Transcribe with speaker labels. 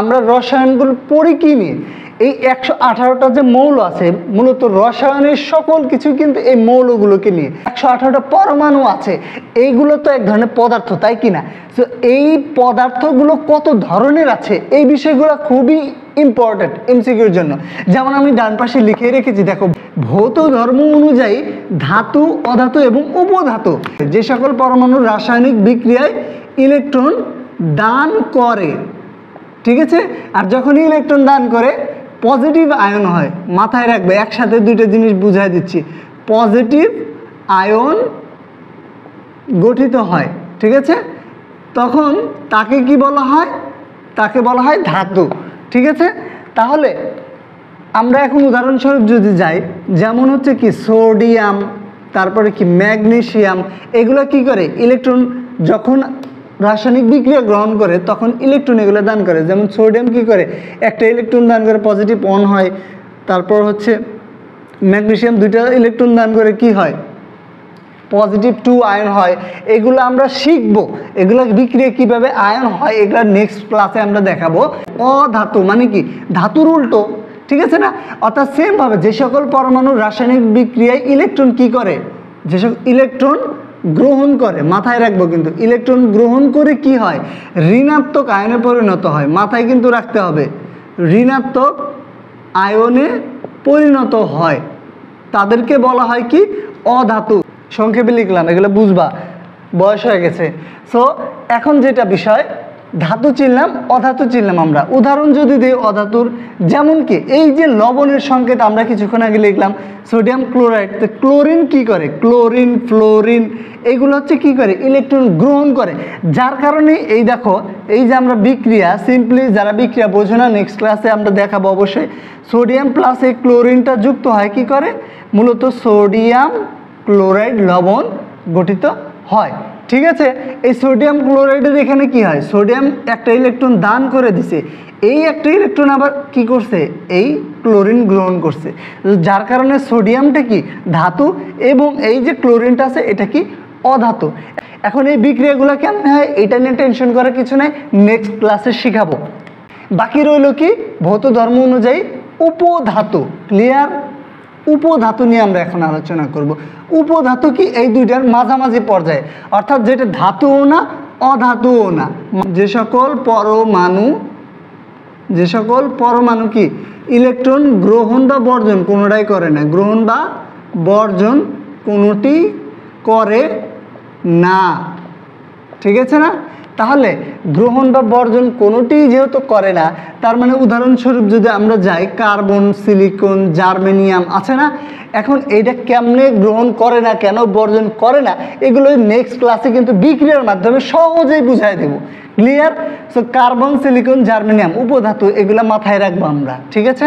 Speaker 1: আমরা রসায়নগুলো পড়ি কি নিয়ে? এই 118টা যে মৌল আছে মূলত রসায়নের সকল কিছু কিন্তু এই মৌলগুলোকে নিয়ে। 118টা পরমাণু আছে, এইগুলো তো এক ধরনের পদার্থ, তাই কি না? তো এই পদার্থগুলো কত ধরনের আছে এই বিষয়গুলো খুবই ইম্পর্টেন্ট এমসিকিউর জন্য। যেমন আমি ডান পাশে লিখে রেখেছি, দেখো ভৌত ধর্ম অনুযায়ী ধাতু, অধাতু এবং উপধাতু যে সকল পরমাণু রাসায়নিক বিক্রিয়ায় ইলেকট্রন দান করে, ঠিক আছে? আর যখনই ইলেকট্রন দান করে পজিটিভ আয়ন হয়, মাথায় রাখবে, একসাথে দুইটা জিনিস বুঝাই দিচ্ছি। পজিটিভ আয়ন গঠিত হয়, ঠিক আছে? তখন তাকে কি বলা হয়? তাকে বলা হয় ধাতু, ঠিক আছে? তাহলে আমরা এখন উদাহরণস্বরূপ যদি যাই, যেমন হচ্ছে কি সোডিয়াম, তারপরে কি ম্যাগনেসিয়াম, এগুলো কি করে? ইলেকট্রন যখন রাসায়নিক বিক্রিয়া গ্রহণ করে তখন ইলেকট্রন এগুলো দান করে। যেমন সোডিয়াম কি করে? একটা ইলেকট্রন দান করে পজিটিভ 1 হয়। তারপর হচ্ছে ম্যাগনেসিয়াম দুইটা ইলেকট্রন দান করে কি হয়? পজিটিভ 2 আয়ন হয়। এগুলো আমরা শিখবো, এগুলো বিক্রিয়া কিভাবে আয়ন হয় এগুলো নেক্সট ক্লাসে আমরা দেখাবো। অধাতু মানে কি? ধাতুর উল্টো, ঠিক আছে না? অর্থাৎ সেমভাবে যে সকল পরমাণু রাসায়নিক বিক্রিয়ায় ইলেকট্রন কি করে? যে সকল ইলেকট্রন গ্রহণ করে, মাথায় রাখবো কিন্তু, ইলেকট্রন গ্রহণ করে কি হয়? ঋণাত্মক আয়নে পরিণত হয়, মাথায় কিন্তু রাখতে হবে, ঋণাত্মক আয়নে পরিণত হয়, তাদেরকে বলা হয় কি? অধাতু। সংক্ষেপে লিখলাম, এগুলো বুঝবা, বয়স হয়ে গেছে। সো এখন যেটা বিষয়, ধাতু চিনলাম, অধাতু চিনলাম। আমরা উদাহরণ যদি দিই অধাতুর, যেমন কি এই যে লবণের সংকেত আমরা কিছুক্ষণ আগে লিখলাম সোডিয়াম ক্লোরাইড, তো ক্লোরিন কি করে? ক্লোরিন, ফ্লোরিন, এইগুলো হচ্ছে কি করে? ইলেকট্রন গ্রহণ করে। যার কারণে এই দেখো, এই যে আমরা বিক্রিয়া, সিম্পলি যারা বিক্রিয়া বোঝো না নেক্সট ক্লাসে আমরা দেখাবো অবশ্যই, সোডিয়াম প্লাস এই ক্লোরিনটা যুক্ত হয় কি করে? মূলত সোডিয়াম ক্লোরাইড লবণ গঠিত হয়, ঠিক আছে? এই সোডিয়াম ক্লোরাইডের এখানে কি হয়? সোডিয়াম একটা ইলেকট্রন দান করে দিছে, এই একটা ইলেকট্রন আবার কি করছে? এই ক্লোরিন গ্রহণ করছে, যার কারণে সোডিয়ামটা কি? ধাতু, এবং এই যে ক্লোরিনটা আছে এটা কি? অধাতু। এখন এই বিক্রিয়াগুলো কেমন হয় এটা নিয়ে টেনশন করার কিছু নাই, নেক্সট ক্লাসে শিখাবো। বাকি রইল কি? ভৌত ধর্ম অনুযায়ী উপধাতু। ক্লিয়ার? উপধাতু নিয়ে আমরা এখন আলোচনা করব। উপধাতু কি? এই দুইটার মাঝামাঝি পর্যায়ে, অর্থাৎ যেটা ধাতুও না অধাতুও না। যে সকল পরমাণু কি ইলেকট্রন গ্রহণ বা বর্জন কোনোটাই করে না, গ্রহণ বা বর্জন কোনোটি করে না, ঠিক আছে না? তাহলে গ্রহণ বা বর্জন কোনোটি যেহেতু করে না, তার মানে উদাহরণস্বরূপ যদি আমরা যাই, কার্বন, সিলিকন, জার্মেনিয়াম আছে না? এখন এইটা কেমনে গ্রহণ করে না, কেন বর্জন করে না, এগুলো নেক্সট ক্লাসে কিন্তু বিক্রিয়ার মাধ্যমে সহজেই বুঝাই দেব। Clear? So carbon, silicon, germanium উপধাতু, এগুলো মাথায় রাখবো আমরা, ঠিক আছে?